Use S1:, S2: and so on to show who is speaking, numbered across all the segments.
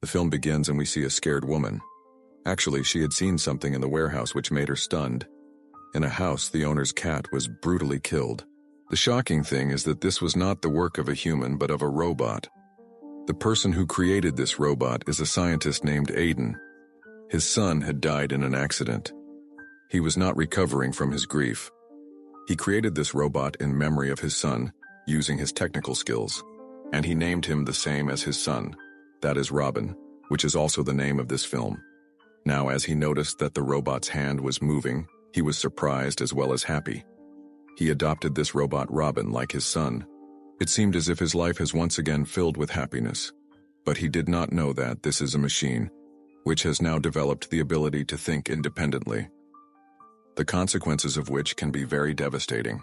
S1: The film begins and we see a scared woman. Actually, she had seen something in the warehouse which made her stunned. In a house, the owner's cat was brutally killed. The shocking thing is that this was not the work of a human but of a robot. The person who created this robot is a scientist named Aiden. His son had died in an accident. He was not recovering from his grief. He created this robot in memory of his son, using his technical skills, and he named him the same as his son. That is Robin, which is also the name of this film. Now, as he noticed that the robot's hand was moving, he was surprised as well as happy. He adopted this robot Robin like his son. It seemed as if his life is once again filled with happiness. But he did not know that this is a machine, which has now developed the ability to think independently. The consequences of which can be very devastating.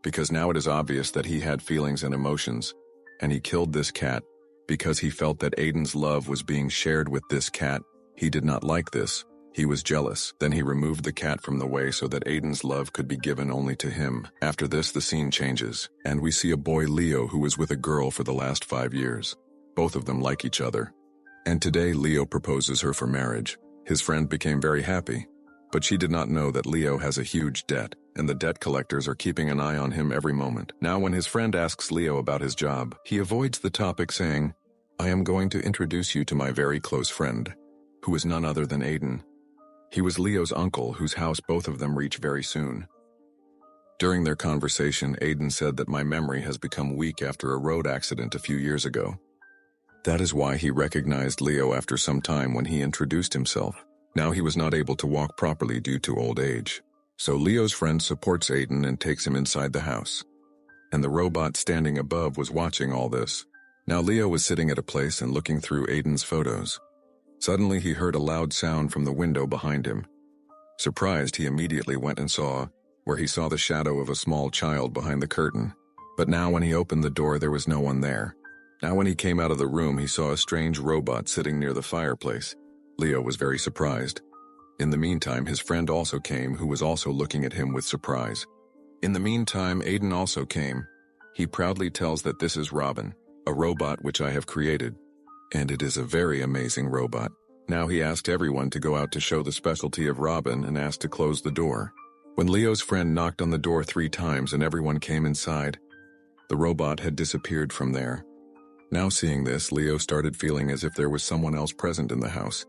S1: Because now it is obvious that he had feelings and emotions, and he killed this cat because he felt that Aiden's love was being shared with this cat. He did not like this. He was jealous. Then he removed the cat from the way so that Aiden's love could be given only to him. After this, the scene changes, and we see a boy, Leo, who was with a girl for the last 5 years. Both of them like each other. And today, Leo proposes her for marriage. His friend became very happy, but she did not know that Leo has a huge debt, and the debt collectors are keeping an eye on him every moment. Now, when his friend asks Leo about his job, he avoids the topic saying, "I am going to introduce you to my very close friend, who is none other than Aiden." He was Leo's uncle, whose house both of them reach very soon. During their conversation, Aiden said that my memory has become weak after a road accident a few years ago. That is why he recognized Leo after some time when he introduced himself. Now he was not able to walk properly due to old age. So Leo's friend supports Aiden and takes him inside the house. And the robot standing above was watching all this. Now Leo was sitting at a place and looking through Aiden's photos. Suddenly he heard a loud sound from the window behind him. Surprised, he immediately went and saw the shadow of a small child behind the curtain. But now when he opened the door, there was no one there. Now when he came out of the room, he saw a strange robot sitting near the fireplace. Leo was very surprised. In the meantime, his friend also came, who was also looking at him with surprise. In the meantime, Aiden also came. He proudly tells that this is Robin, a robot which I have created. And it is a very amazing robot. Now he asked everyone to go out to show the specialty of Robin and asked to close the door. When Leo's friend knocked on the door 3 times and everyone came inside, the robot had disappeared from there. Now seeing this, Leo started feeling as if there was someone else present in the house.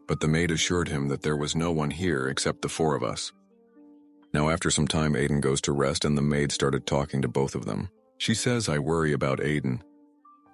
S1: But the maid assured him that there was no one here except the 4 of us. Now after some time, Aiden goes to rest and the maid started talking to both of them. She says, "I worry about Aiden.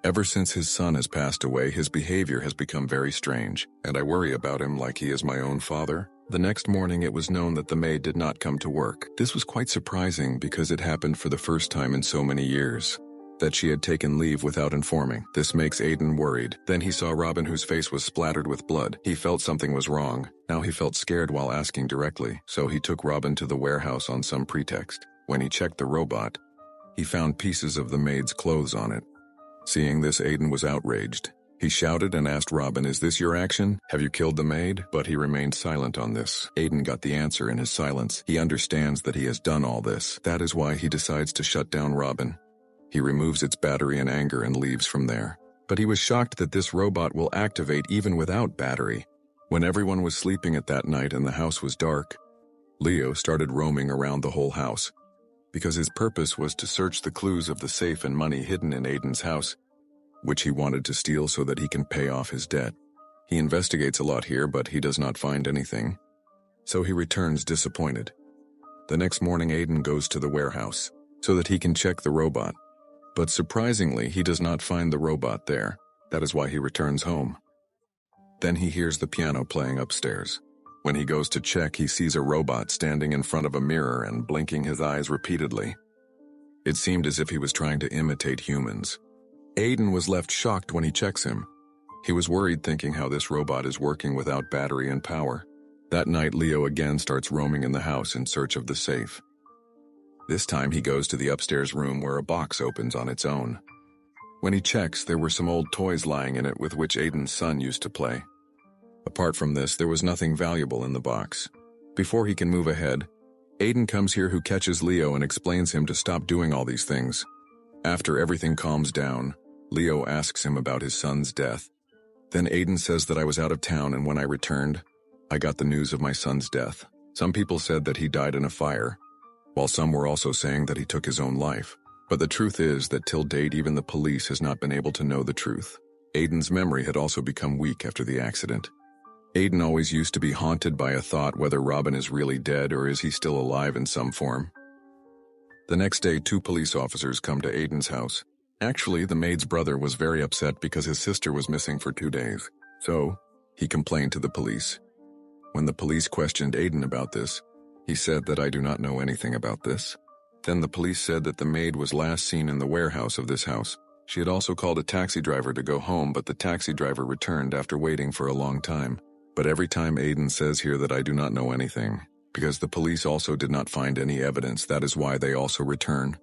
S1: Ever since his son has passed away, his behavior has become very strange, and I worry about him like he is my own father." The next morning, it was known that the maid did not come to work. This was quite surprising because it happened for the first time in so many years, that she had taken leave without informing. This makes Aiden worried. Then he saw Robin, whose face was splattered with blood. He felt something was wrong. Now he felt scared while asking directly, so he took Robin to the warehouse on some pretext. When he checked the robot, he found pieces of the maid's clothes on it. Seeing this, Aiden was outraged. He shouted and asked Robin, "Is this your action? Have you killed the maid?" But he remained silent on this. Aiden got the answer in his silence. He understands that he has done all this. That is why he decides to shut down Robin. He removes its battery in anger and leaves from there. But he was shocked that this robot will activate even without battery. When everyone was sleeping at that night and the house was dark, Leo started roaming around the whole house, because his purpose was to search the clues of the safe and money hidden in Aiden's house, which he wanted to steal so that he can pay off his debt. He investigates a lot here, but he does not find anything. So he returns disappointed. The next morning, Aiden goes to the warehouse so that he can check the robot. But surprisingly, he does not find the robot there. That is why he returns home. Then he hears the piano playing upstairs. When he goes to check, he sees a robot standing in front of a mirror and blinking his eyes repeatedly. It seemed as if he was trying to imitate humans. Aiden was left shocked when he checks him. He was worried, thinking how this robot is working without battery and power. That night, Leo again starts roaming in the house in search of the safe. This time he goes to the upstairs room where a box opens on its own. When he checks, there were some old toys lying in it with which Aiden's son used to play. Apart from this, there was nothing valuable in the box. Before he can move ahead, Aiden comes here, who catches Leo and explains him to stop doing all these things. After everything calms down, Leo asks him about his son's death. Then Aiden says that I was out of town, and when I returned, I got the news of my son's death. Some people said that he died in a fire, while some were also saying that he took his own life. But the truth is that till date even the police has not been able to know the truth. Aiden's memory had also become weak after the accident. Aiden always used to be haunted by a thought whether Robin is really dead or is he still alive in some form. The next day, 2 police officers come to Aiden's house. Actually, the maid's brother was very upset because his sister was missing for 2 days. So, he complained to the police. When the police questioned Aiden about this, he said that I do not know anything about this. Then the police said that the maid was last seen in the warehouse of this house. She had also called a taxi driver to go home, but the taxi driver returned after waiting for a long time. But every time Aiden says here that I do not know anything, because the police also did not find any evidence, that is why they also return.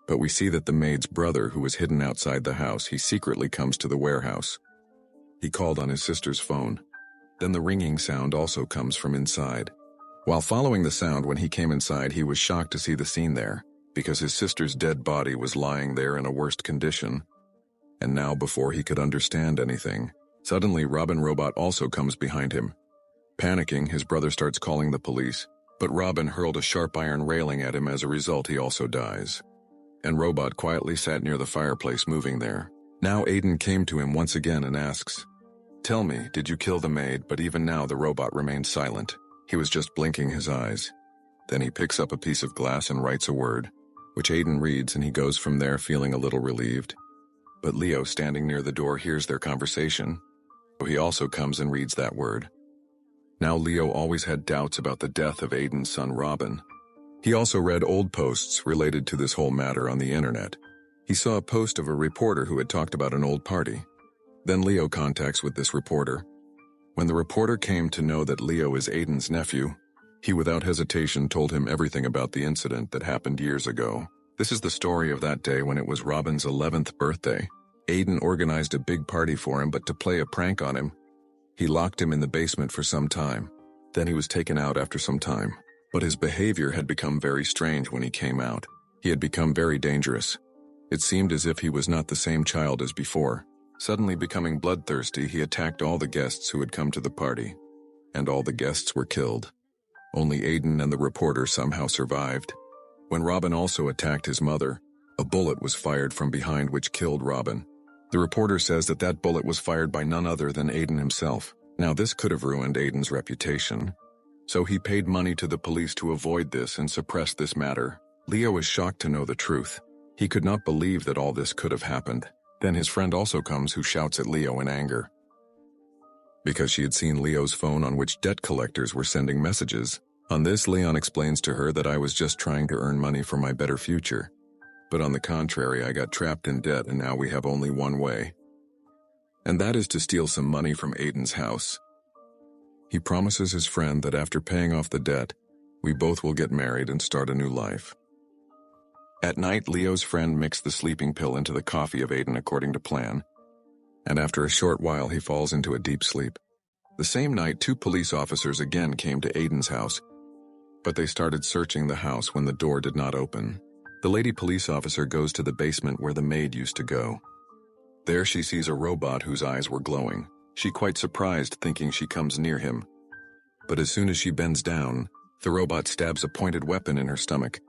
S1: But we see that the maid's brother, who was hidden outside the house, he secretly comes to the warehouse. He called on his sister's phone. Then the ringing sound also comes from inside. While following the sound, when he came inside, he was shocked to see the scene there, because his sister's dead body was lying there in a worst condition. And now, before he could understand anything, suddenly Robin Robot also comes behind him. Panicking, his brother starts calling the police, but Robin hurled a sharp iron railing at him. As a result, he also dies. And Robot quietly sat near the fireplace, moving there. Now Aiden came to him once again and asks, "Tell me, did you kill the maid?" But even now the robot remains silent. He was just blinking his eyes. Then he picks up a piece of glass and writes a word, which Aiden reads, and he goes from there feeling a little relieved. But Leo, standing near the door, hears their conversation, so he also comes and reads that word. Now Leo always had doubts about the death of Aiden's son Robin. He also read old posts related to this whole matter on the internet. He saw a post of a reporter who had talked about an old party. Then Leo contacts with this reporter. When the reporter came to know that Leo is Aiden's nephew, he without hesitation told him everything about the incident that happened years ago. This is the story of that day when it was Robin's 11th birthday. Aiden organized a big party for him, but to play a prank on him, he locked him in the basement for some time. Then he was taken out after some time. But his behavior had become very strange when he came out. He had become very dangerous. It seemed as if he was not the same child as before. Suddenly becoming bloodthirsty, he attacked all the guests who had come to the party. And all the guests were killed. Only Aiden and the reporter somehow survived. When Robin also attacked his mother, a bullet was fired from behind which killed Robin. The reporter says that that bullet was fired by none other than Aiden himself. Now this could have ruined Aiden's reputation. So he paid money to the police to avoid this and suppress this matter. Leo is shocked to know the truth. He could not believe that all this could have happened. Then his friend also comes, who shouts at Leo in anger, because she had seen Leo's phone on which debt collectors were sending messages. On this, Leon explains to her that I was just trying to earn money for my better future. But on the contrary, I got trapped in debt, and now we have only one way. And that is to steal some money from Aiden's house. He promises his friend that after paying off the debt, we both will get married and start a new life. At night, Leo's friend mixed the sleeping pill into the coffee of Aiden according to plan, and after a short while he falls into a deep sleep. The same night, 2 police officers again came to Aiden's house, but they started searching the house when the door did not open. The lady police officer goes to the basement where the maid used to go. There she sees a robot whose eyes were glowing. She quite surprised, thinking she comes near him. But as soon as she bends down, the robot stabs a pointed weapon in her stomach,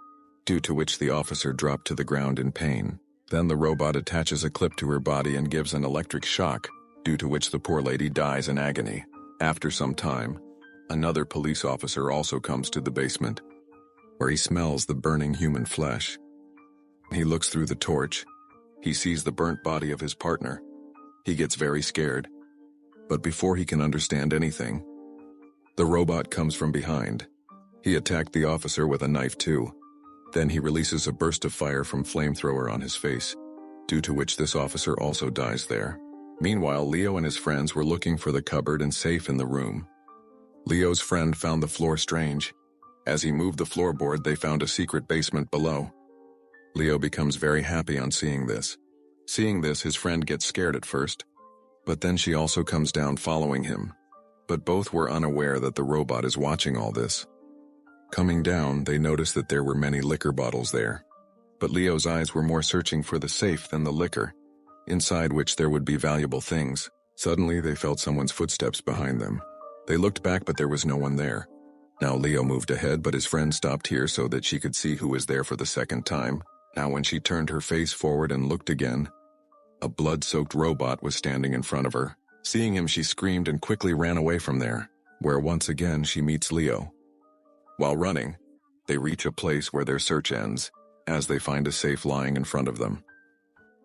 S1: due to which the officer dropped to the ground in pain. Then the robot attaches a clip to her body and gives an electric shock, due to which the poor lady dies in agony. After some time, another police officer also comes to the basement, where he smells the burning human flesh. He looks through the torch. He sees the burnt body of his partner. He gets very scared. But before he can understand anything, the robot comes from behind. He attacked the officer with a knife too. Then he releases a burst of fire from flamethrower on his face, due to which this officer also dies there. Meanwhile, Leo and his friends were looking for the cupboard and safe in the room. Leo's friend found the floor strange. As he moved the floorboard, they found a secret basement below. Leo becomes very happy on seeing this. Seeing this, his friend gets scared at first, but then she also comes down following him. But both were unaware that the robot is watching all this. Coming down, they noticed that there were many liquor bottles there. But Leo's eyes were more searching for the safe than the liquor, inside which there would be valuable things. Suddenly, they felt someone's footsteps behind them. They looked back, but there was no one there. Now Leo moved ahead, but his friend stopped here so that she could see who was there for the second time. Now when she turned her face forward and looked again, a blood-soaked robot was standing in front of her. Seeing him, she screamed and quickly ran away from there, where once again she meets Leo. While running, they reach a place where their search ends, as they find a safe lying in front of them.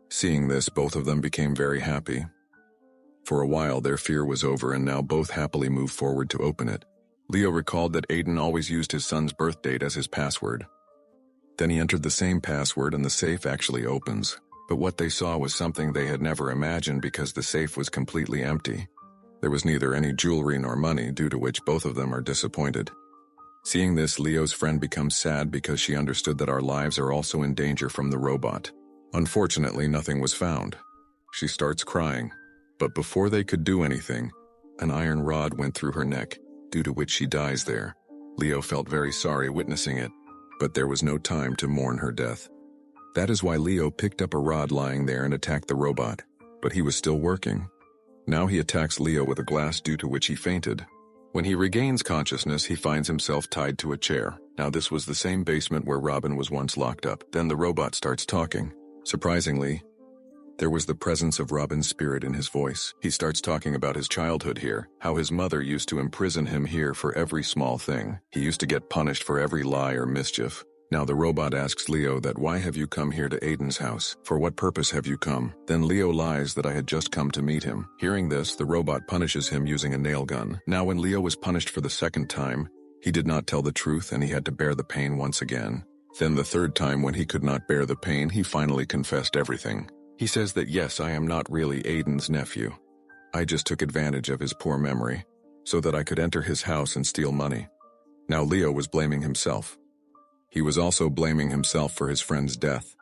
S1: Seeing this, both of them became very happy. For a while, their fear was over, and now both happily moved forward to open it. Leo recalled that Aiden always used his son's birth date as his password. Then he entered the same password and the safe actually opens. But what they saw was something they had never imagined, because the safe was completely empty. There was neither any jewelry nor money, due to which both of them are disappointed. Seeing this, Leo's friend becomes sad because she understood that our lives are also in danger from the robot. Unfortunately, nothing was found. She starts crying. But before they could do anything, an iron rod went through her neck, due to which she dies there. Leo felt very sorry witnessing it, but there was no time to mourn her death. That is why Leo picked up a rod lying there and attacked the robot, but he was still working. Now he attacks Leo with a glass, due to which he fainted. When he regains consciousness, he finds himself tied to a chair. Now this was the same basement where Robin was once locked up. Then the robot starts talking. Surprisingly, there was the presence of Robin's spirit in his voice. He starts talking about his childhood here, how his mother used to imprison him here for every small thing. He used to get punished for every lie or mischief. Now the robot asks Leo that, why have you come here to Aiden's house? For what purpose have you come? Then Leo lies that I had just come to meet him. Hearing this, the robot punishes him using a nail gun. Now when Leo was punished for the second time, he did not tell the truth and he had to bear the pain once again. Then the third time, when he could not bear the pain, he finally confessed everything. He says that, yes, I am not really Aiden's nephew. I just took advantage of his poor memory, so that I could enter his house and steal money. Now Leo was blaming himself. He was also blaming himself for his friend's death.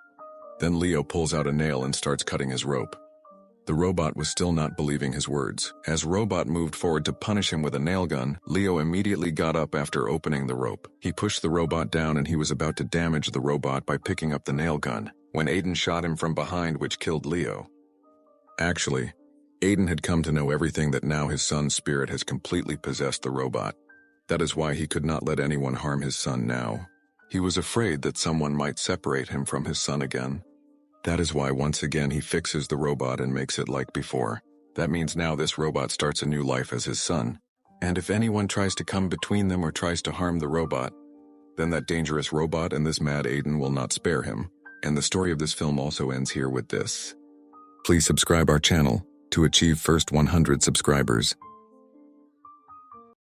S1: Then Leo pulls out a nail and starts cutting his rope. The robot was still not believing his words. As Robot moved forward to punish him with a nail gun, Leo immediately got up after opening the rope. He pushed the robot down and he was about to damage the robot by picking up the nail gun, when Aiden shot him from behind, which killed Leo. Actually, Aiden had come to know everything, that now his son's spirit has completely possessed the robot. That is why he could not let anyone harm his son now. He was afraid that someone might separate him from his son again. That is why once again he fixes the robot and makes it like before. That means now this robot starts a new life as his son. And if anyone tries to come between them or tries to harm the robot, then that dangerous robot and this mad Aiden will not spare him. And the story of this film also ends here with this. Please subscribe our channel to achieve first 100 subscribers.